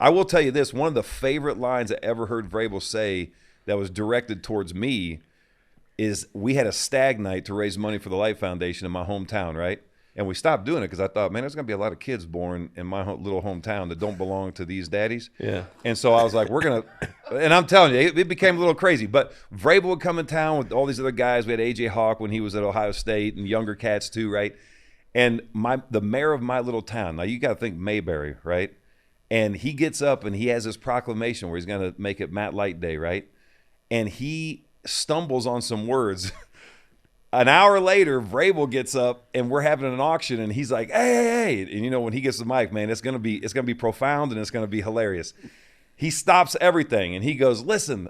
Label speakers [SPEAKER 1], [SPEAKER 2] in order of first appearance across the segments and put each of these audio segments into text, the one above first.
[SPEAKER 1] I will tell you this. One of the favorite lines I ever heard Vrabel say that was directed towards me is we had a stag night to raise money for the Life Foundation in my hometown, right? And we stopped doing it because I thought, man, there's going to be a lot of kids born in my little hometown that don't belong to these daddies.
[SPEAKER 2] Yeah.
[SPEAKER 1] And so I was like, we're going to – and I'm telling you, it became a little crazy. But Vrabel would come in town with all these other guys. We had A.J. Hawk when he was at Ohio State and younger cats too, right? And the mayor of my little town – now you got to think Mayberry, right? And he gets up and he has this proclamation where he's going to make it Matt Light Day, right? And he stumbles on some words – an hour later, Vrabel gets up and we're having an auction, and he's like, "Hey!" And you know, when he gets the mic, man, it's gonna be profound and it's gonna be hilarious. He stops everything and he goes, "Listen,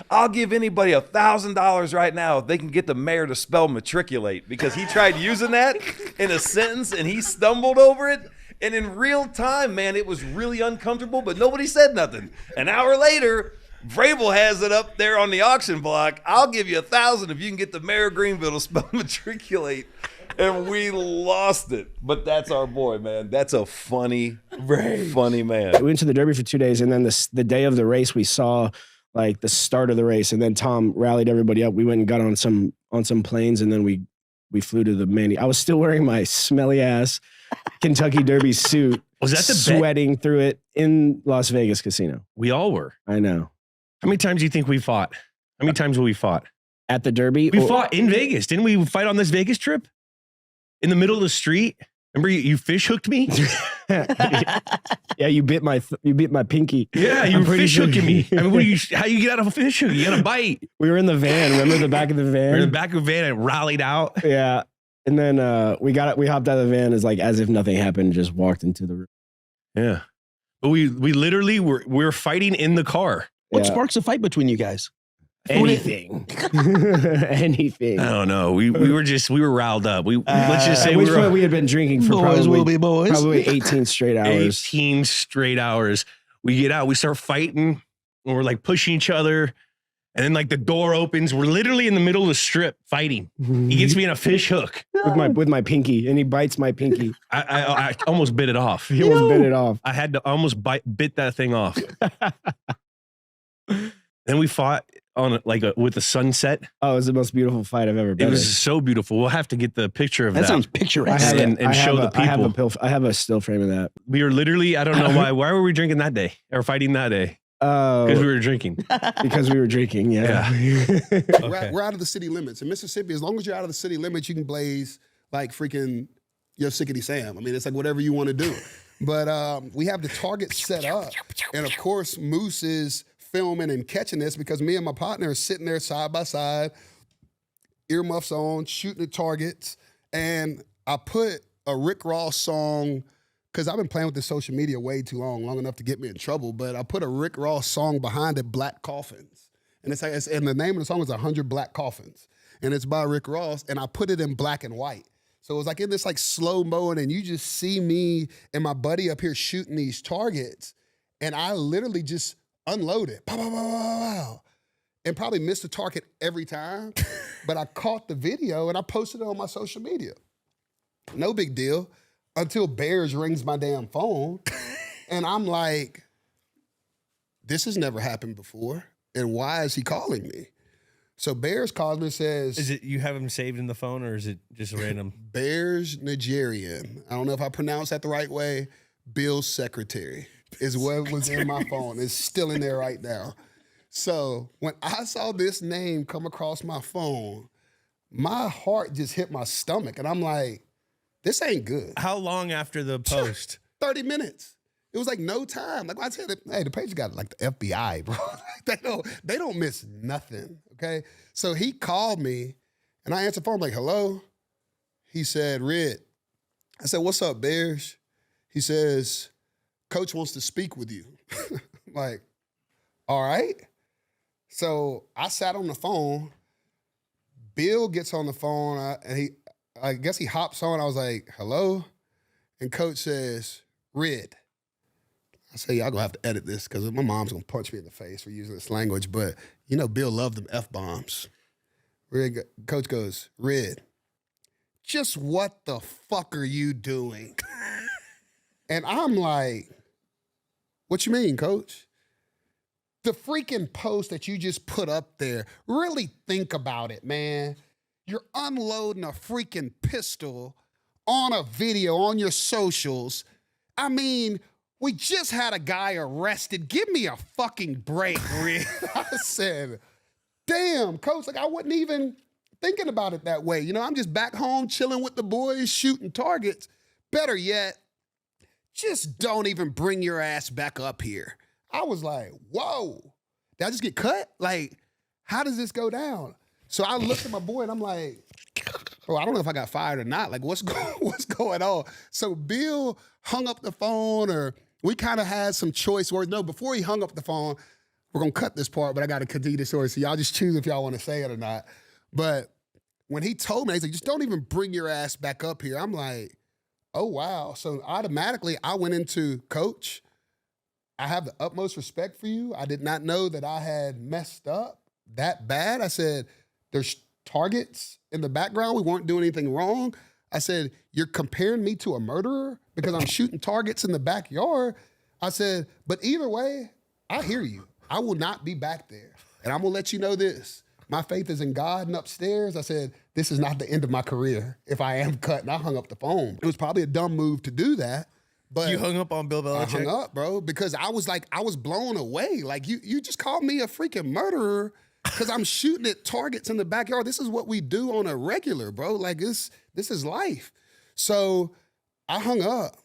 [SPEAKER 1] I'll give anybody $1,000 right now if they can get the mayor to spell matriculate," because he tried using that in a sentence and he stumbled over it. And in real time, man, it was really uncomfortable, but nobody said nothing. An hour later, Vrabel has it up there on the auction block. I'll give you $1,000 if you can get the mayor of Greenville to spell matriculate. And we lost it. But that's our boy, man. That's a funny man.
[SPEAKER 3] We went to the Derby for 2 days, and then the day of the race, we saw like the start of the race, and then Tom rallied everybody up. We went and got on some planes, and then we flew to the Mandy. I was still wearing my smelly ass Kentucky Derby suit.
[SPEAKER 2] Was that the
[SPEAKER 3] sweating through it in Las Vegas casino?
[SPEAKER 2] We all were.
[SPEAKER 3] I know.
[SPEAKER 2] How many times do you think we fought? How many times will we fought?
[SPEAKER 3] At the Derby?
[SPEAKER 2] We fought in Vegas. Didn't we fight on this Vegas trip? In the middle of the street? Remember you fish hooked me?
[SPEAKER 3] Yeah, you bit my pinky.
[SPEAKER 2] Yeah, you were fish hooking me. I mean, how you get out of a fish hook? You got to bite.
[SPEAKER 3] We were in the van. Remember the back of the van?
[SPEAKER 2] We were in the back of the van and rallied out.
[SPEAKER 3] Yeah. And then we hopped out of the van as if nothing happened, just walked into the room.
[SPEAKER 2] Yeah. But we literally were fighting in the car.
[SPEAKER 4] What sparks a fight between you guys?
[SPEAKER 3] Anything. Anything.
[SPEAKER 2] I don't know. We were riled up. Let's just say
[SPEAKER 3] we had been drinking for probably 18 straight hours.
[SPEAKER 2] 18 straight hours. We get out, we start fighting, and we're like pushing each other. And then like the door opens. We're literally in the middle of the strip fighting. He gets me in a fish hook
[SPEAKER 3] with my pinky, and he bites my pinky.
[SPEAKER 2] I almost bit it off.
[SPEAKER 3] He almost bit it off.
[SPEAKER 2] I had to almost bit that thing off. Then we fought on with the sunset.
[SPEAKER 3] Oh, it was the most beautiful fight I've ever been in.
[SPEAKER 2] It was so beautiful. We'll have to get the picture of that.
[SPEAKER 4] That sounds picturesque.
[SPEAKER 2] And show the people.
[SPEAKER 3] I have a still frame of that.
[SPEAKER 2] We were literally, I don't know why. Why were we drinking that day or fighting that day? Because we were drinking.
[SPEAKER 3] Because we were drinking, yeah.
[SPEAKER 5] Okay. We're out of the city limits. In Mississippi, as long as you're out of the city limits, you can blaze like freaking Yosemite Sam. I mean, it's like whatever you want to do. But we have the target set up. And of course, Moose is filming and catching this because me and my partner are sitting there side by side, earmuffs on, shooting at targets. And I put a Rick Ross song, because I've been playing with this social media way too long enough to get me in trouble, but I put a Rick Ross song behind it, Black Coffins. And and the name of the song is 100 Black Coffins. And it's by Rick Ross, and I put it in black and white. So it was like in this like slow-mo, and you just see me and my buddy up here shooting these targets, and I literally just unload it, pow, pow, pow, pow, pow, and probably missed the target every time. But I caught the video and I posted it on my social media. No big deal until Bears rings my damn phone. And I'm like, this has never happened before. And why is he calling me? So Bears calls me and says,
[SPEAKER 6] is it you have him saved in the phone or is it just random?
[SPEAKER 5] Bears Nigerian. I don't know if I pronounced that the right way. Bill's secretary is what was in my phone. It's still in there right now. So when I saw this name come across my phone, my heart just hit my stomach. And I'm like, this ain't good.
[SPEAKER 6] How long after the post?
[SPEAKER 5] 30 minutes. It was like no time. Like I said, hey, the page got like the FBI, bro. they don't miss nothing, okay? So he called me, and I answered the phone like, hello? He said, Red. I said, what's up, Bears? He says, Coach wants to speak with you. Like, all right. So I sat on the phone. Bill gets on the phone, and I guess he hops on. I was like, hello? And Coach says, Red. I say, y'all gonna have to edit this because my mom's gonna punch me in the face for using this language, but you know Bill loved them F-bombs. Coach goes, Red, just what the fuck are you doing? And I'm like, What you mean, coach? The freaking post that you just put up there, really think about it, man. You're unloading a freaking pistol on a video on your socials. I mean, we just had a guy arrested. Give me a fucking break, Rick. I said, damn, coach, like I wasn't even thinking about it that way. You know, I'm just back home chilling with the boys, shooting targets. Better yet, just don't even bring your ass back up here. I was like, whoa, did I just get cut? Like, how does this go down? So I looked at my boy and I'm like, bro, I don't know if I got fired or not. Like, what's going on? So Bill hung up the phone, or we kind of had some choice words. No, before he hung up the phone, we're going to cut this part, but I got to continue the story. So y'all just choose if y'all want to say it or not. But when he told me, he's like, just don't even bring your ass back up here. I'm like, oh, wow. So automatically I went into, coach, I have the utmost respect for you. I did not know that I had messed up that bad. I said, there's targets in the background. We weren't doing anything wrong. I said, you're comparing me to a murderer because I'm shooting targets in the backyard. I said, but either way, I hear you. I will not be back there. And I'm going to let you know this. My faith is in God and upstairs. I said, this is not the end of my career if I am cut. And I hung up the phone. It was probably a dumb move to do that. But
[SPEAKER 6] You hung up on Bill Belichick?
[SPEAKER 5] I hung up, bro, because I was blown away. Like, you just called me a freaking murderer because I'm shooting at targets in the backyard. This is what we do on a regular, bro. Like, this is life. So I hung up,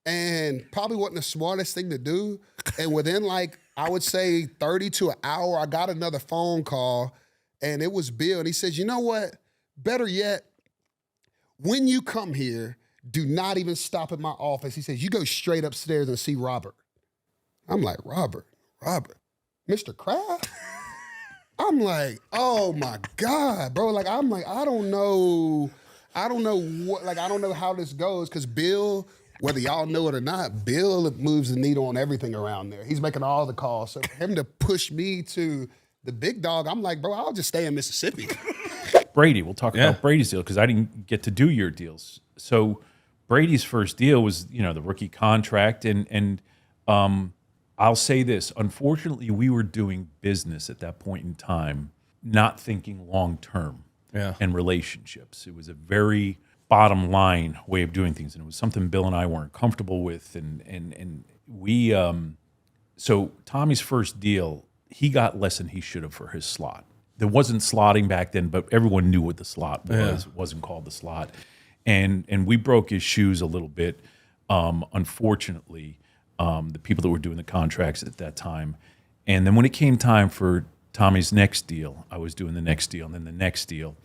[SPEAKER 5] and probably wasn't the smartest thing to do. And within, like, I would say 30 to an hour, I got another phone call, and it was Bill. And he says, you know what? Better yet, when you come here, do not even stop at my office. He says, you go straight upstairs and see Robert. I'm like, Robert, Mr. Kraft? I'm like, oh my God, bro. Like, I'm like, I don't know how this goes, because Bill, whether y'all know it or not, Bill moves the needle on everything around there. He's making all the calls. So for him to push me to the big dog, I'm like, bro, I'll just stay in Mississippi.
[SPEAKER 7] Brady, we'll talk about Brady's deal because I didn't get to do your deals. So Brady's first deal was, the rookie contract, and I'll say this. Unfortunately, we were doing business at that point in time, not thinking long-term and relationships. It was a very bottom line way of doing things, and it was something Bill and I weren't comfortable with. And we, so Tommy's first deal, he got less than he should have for his slot. There wasn't slotting back then, but everyone knew what the slot was. It wasn't called the slot. And we broke his shoes a little bit, unfortunately, the people that were doing the contracts at that time. And then when it came time for Tommy's next deal, I was doing the next deal and then the next deal.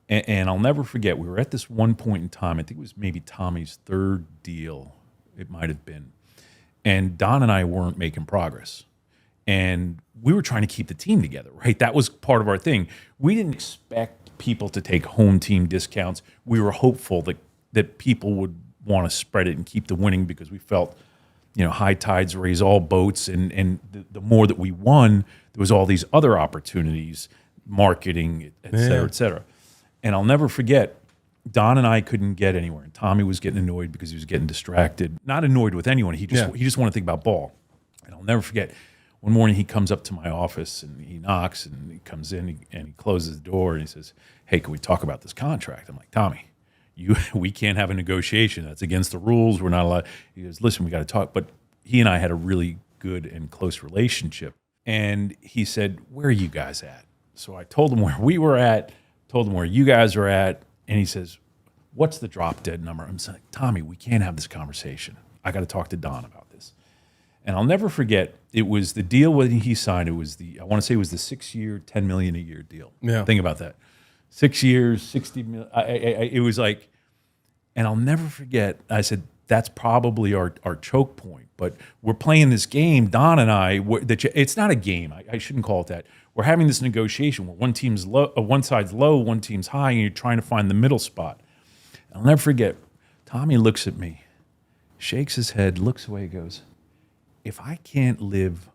[SPEAKER 7] And I'll never forget, we were at this one point in time, I think it was maybe Tommy's third deal, it might have been. And Don and I weren't making progress. And we were trying to keep the team together, right? That was part of our thing. We didn't expect people to take home team discounts. We were hopeful that people would want to spread it and keep the winning, because we felt, high tides raise all boats. And the more that we won, there was all these other opportunities, marketing, et cetera, et cetera. And I'll never forget, Don and I couldn't get anywhere. And Tommy was getting annoyed because he was getting distracted. Not annoyed with anyone. He just wanted to think about ball. And I'll never forget, one morning he comes up to my office and he knocks and he comes in and he closes the door and he says, hey, can we talk about this contract? I'm like, Tommy, we can't have a negotiation. That's against the rules. We're not allowed. He goes, listen, we got to talk. But he and I had a really good and close relationship. And he said, where are you guys at? So I told him where we were at, told him where you guys are at. And he says, what's the drop dead number? I'm saying, Tommy, we can't have this conversation. I got to talk to Don about this. And I'll never forget, it was the deal when he signed. It was I want to say it was the 6-year, $10 million a year deal. Yeah. Think about that. 6 years, 60 million. It was like, and I'll never forget, I said, that's probably our choke point. But we're playing this game, Don and I, it's not a game. I shouldn't call it that. We're having this negotiation where one team's low, one side's low, one team's high, and you're trying to find the middle spot. I'll never forget, Tommy looks at me, shakes his head, looks away, goes, if I can't live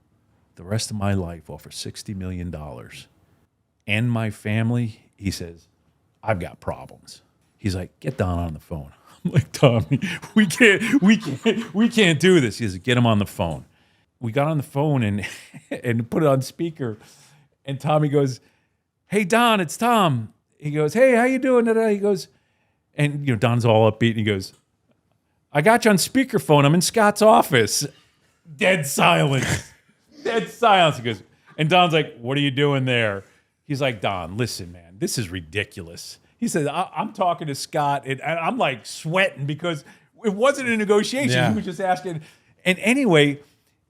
[SPEAKER 7] the rest of my life off of $60 million and my family, he says, I've got problems. He's like, get Don on the phone. I'm like, Tommy, we can't do this. He says, get him on the phone. we got on the phone and and put it on speaker, and Tommy goes, "Hey Don, it's Tom." He goes, "Hey, how you doing today?" He goes, and Don's all upbeat, and he goes, "I got you on speakerphone. I'm in Scott's office." Dead silence. Dead silence. He goes, and Don's like, "What are you doing there?" He's like, "Don, listen, man, this is ridiculous." He said, I'm talking to Scott, and I'm like sweating because it wasn't a negotiation.
[SPEAKER 6] Yeah.
[SPEAKER 7] He was just asking. And anyway,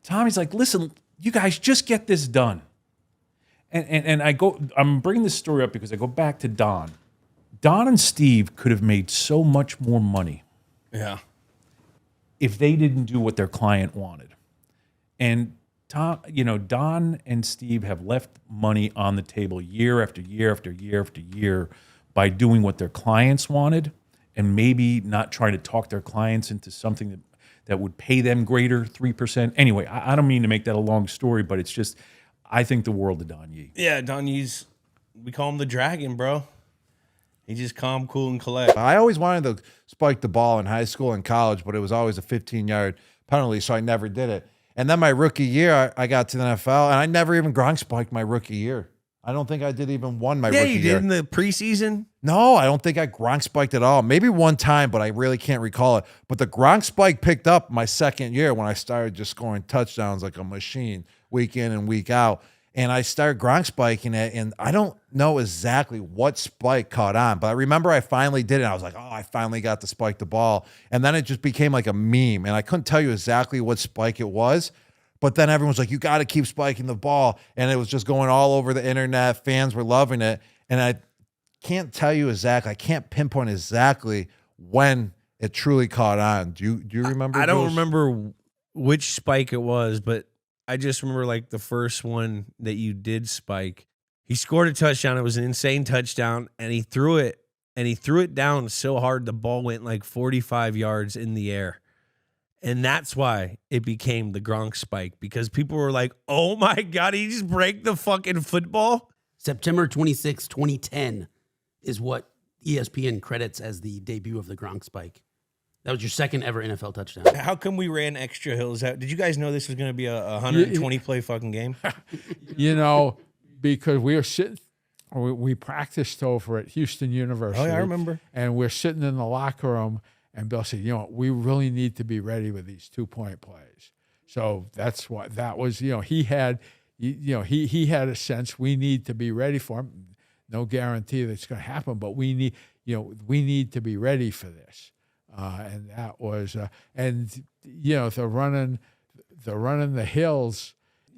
[SPEAKER 7] Tommy's like, "Listen, you guys just get this done." And I'm bringing this story up because I go back to Don. Don and Steve could have made so much more money
[SPEAKER 6] Yeah.
[SPEAKER 7] if they didn't do what their client wanted. And Don and Steve have left money on the table year after year after year after year by doing what their clients wanted and maybe not trying to talk their clients into something that would pay them greater 3%. Anyway, I don't mean to make that a long story, but it's just, I think the world of Don Yee.
[SPEAKER 6] Yeah, Don Yee's, we call him the dragon, bro. He's just calm, cool, and collect.
[SPEAKER 8] I always wanted to spike the ball in high school and college, but it was always a 15-yard penalty, so I never did it. And then my rookie year, I got to the NFL, and I never even Gronk spiked my rookie year. I don't think I did even one my rookie
[SPEAKER 6] you
[SPEAKER 8] year.
[SPEAKER 6] did in the preseason.
[SPEAKER 8] No, I don't think I Gronk spiked at all. Maybe one time, but I really can't recall it. But the Gronk spike picked up my second year when I started just scoring touchdowns like a machine week in and week out. And I started Gronk spiking it, and I don't know exactly what spike caught on, but I remember I finally did it. And I was like, oh, I finally got to spike the ball. And then it just became like a meme, and I couldn't tell you exactly what spike it was. But then everyone's like, you got to keep spiking the ball. And it was just going all over the internet. Fans were loving it. And I can't tell you exactly. I can't pinpoint exactly when it truly caught on. Do you remember?
[SPEAKER 6] I don't
[SPEAKER 8] those?
[SPEAKER 6] remember which spike it was, but I just remember like the first one that you did spike. He scored a touchdown. It was an insane touchdown, and he threw it down so hard the ball went like 45 yards in the air. And that's why it became the Gronk spike, because people were like, "Oh my God, he just break the fucking football."
[SPEAKER 4] September 26, 2010 is what ESPN credits as the debut of the Gronk spike. That was your second ever NFL touchdown.
[SPEAKER 6] How come we ran extra hills out? Did you guys know this was going to be a 120 play fucking game?
[SPEAKER 9] Because we were sitting, we practiced over at Houston University.
[SPEAKER 6] Oh, yeah, I remember.
[SPEAKER 9] And we're sitting in the locker room, and Bill said, we really need to be ready with these 2-point plays. So that's what that was. He had, he had a sense we need to be ready for him. No guarantee that it's going to happen, but we need to be ready for this. And that was, the running the hills.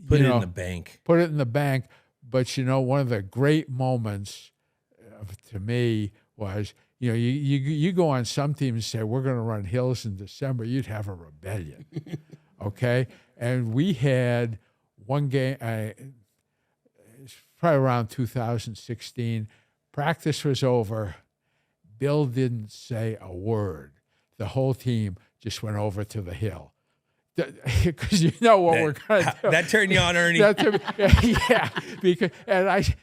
[SPEAKER 6] Put it in the bank.
[SPEAKER 9] Put it in the bank. But, one of the great moments to me was, you go on some teams and say, we're going to run hills in December. You'd have a rebellion. Okay? And we had one game, it's probably around 2016. Practice was over. Bill didn't say a word. The whole team just went over to the hill. Because what we're going to do.
[SPEAKER 6] That turned you on, Ernie.
[SPEAKER 9] Yeah. Because,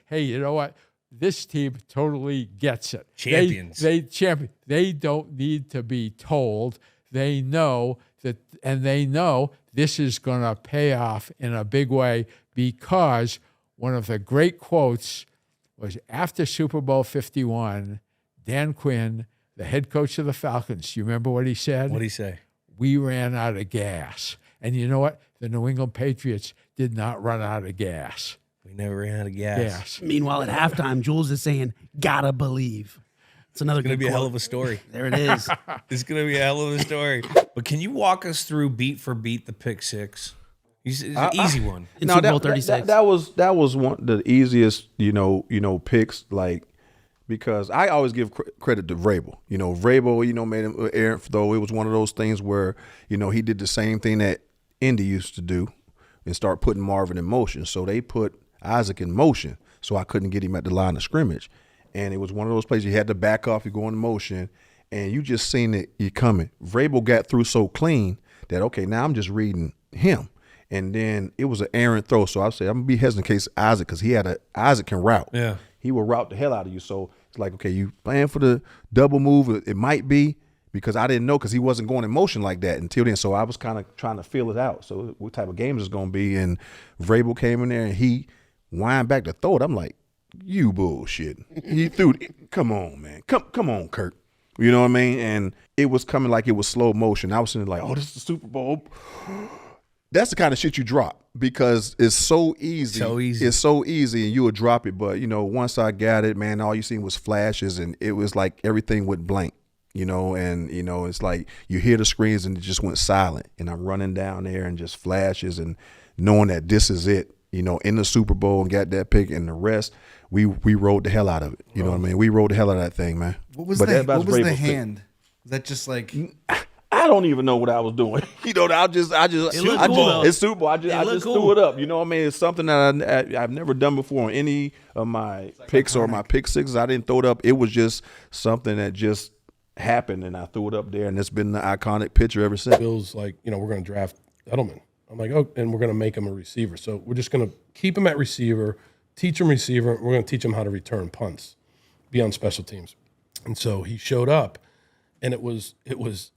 [SPEAKER 9] hey, you know what? This team totally gets it.
[SPEAKER 6] Champions.
[SPEAKER 9] They don't need to be told. They know that, and they know this is going to pay off in a big way, because one of the great quotes was after Super Bowl 51, Dan Quinn, the head coach of the Falcons, you remember what he said?
[SPEAKER 6] What did he say?
[SPEAKER 9] We ran out of gas. And you know what? The New England Patriots did not run out of gas.
[SPEAKER 6] We never ran out of gas.
[SPEAKER 4] Meanwhile, at halftime, Jules is saying, "Gotta believe." It's another
[SPEAKER 6] It's going to be
[SPEAKER 4] quote.
[SPEAKER 6] a hell of a story.
[SPEAKER 4] There it is.
[SPEAKER 6] It's going to be a hell of a story. But can you walk us through beat for beat the pick six? It's an easy one.
[SPEAKER 4] In Super Bowl 36.
[SPEAKER 10] That was one of the easiest, picks, because I always give credit to Vrabel. Vrabel, made him errant, though it was one of those things where, he did the same thing that Indy used to do and start putting Marvin in motion. So they put Isaac in motion, so I couldn't get him at the line of scrimmage. And it was one of those plays you had to back off, you go in motion, and you just seen it you coming. Vrabel got through so clean that, okay, now I'm just reading him. And then it was an errant throw, so I said, I'm going to be hesitant in case Isaac, because Isaac can route.
[SPEAKER 6] Yeah.
[SPEAKER 10] He will route the hell out of you. So it's like, okay, you playing for the double move. It might be because I didn't know because he wasn't going in motion like that until then. So I was kind of trying to feel it out. So what type of game is going to be? And Vrabel came in there and he wind back to throw it. I'm like, you bullshit. He threw it. Come on, man. Come on, Kirk. You know what I mean? And it was coming like it was slow motion. I was sitting like, oh, this is the Super Bowl. That's the kind of shit you drop because it's so easy. It's so easy, and you would drop it. But, once I got it, man, all you seen was flashes, and it was like everything went blank, and, it's like you hear the screens and it just went silent. And I'm running down there and just flashes and knowing that this is it, in the Super Bowl and got that pick and the rest. We rode the hell out of it. You know what I mean? We rode the hell out of that thing, man.
[SPEAKER 11] What was the hand? Was that just like...
[SPEAKER 10] I don't even know what I was doing. It's Super Bowl. I just threw it up. You know what I mean? It's something that I've never done before on any of my picks or my pick sixes. I didn't throw it up. It was just something that just happened, and I threw it up there, and it's been the iconic picture ever since.
[SPEAKER 12] Bill's like, we're going to draft Edelman. I'm like, oh, and we're going to make him a receiver. So we're just going to keep him at receiver, teach him receiver. We're going to teach him how to return punts, be on special teams. And so he showed up. And it was.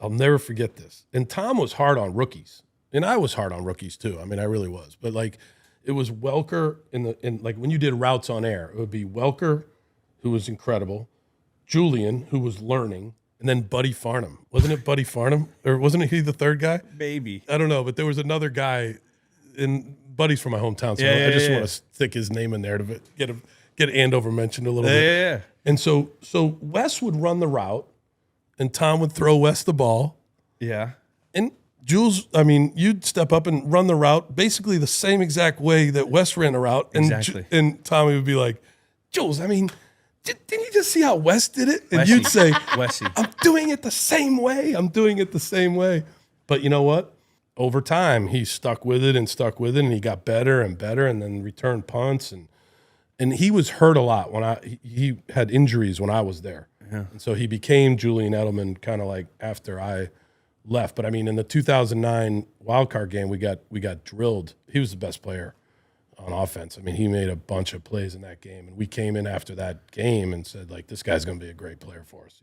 [SPEAKER 12] I'll never forget this. And Tom was hard on rookies, and I was hard on rookies too. I mean, I really was. But it was Welker in when you did routes on air, it would be Welker, who was incredible, Julian, who was learning, and then Buddy Farnham. Wasn't it Buddy Farnham, or wasn't he the third guy?
[SPEAKER 6] Maybe,
[SPEAKER 12] I don't know, but there was another guy. And Buddy's from my hometown, so I just want to stick his name in there to get Andover mentioned a little bit.
[SPEAKER 6] Yeah.
[SPEAKER 12] And so Wes would run the route. And Tom would throw Wes the ball.
[SPEAKER 6] Yeah.
[SPEAKER 12] And Jules, you'd step up and run the route basically the same exact way that Wes ran the route. And
[SPEAKER 6] exactly.
[SPEAKER 12] And Tommy would be like, Jules, didn't you just see how Wes did it? And you'd say,
[SPEAKER 6] Wessie.
[SPEAKER 12] I'm doing it the same way. But you know what? Over time, he stuck with it, and he got better and better, and then returned punts. And he was hurt a lot he had injuries when I was there. Yeah. And so he became Julian Edelman kind of like after I left. But in the 2009 wildcard game, we got drilled. He was the best player on offense. He made a bunch of plays in that game. And we came in after that game and said, this guy's going to be a great player for us.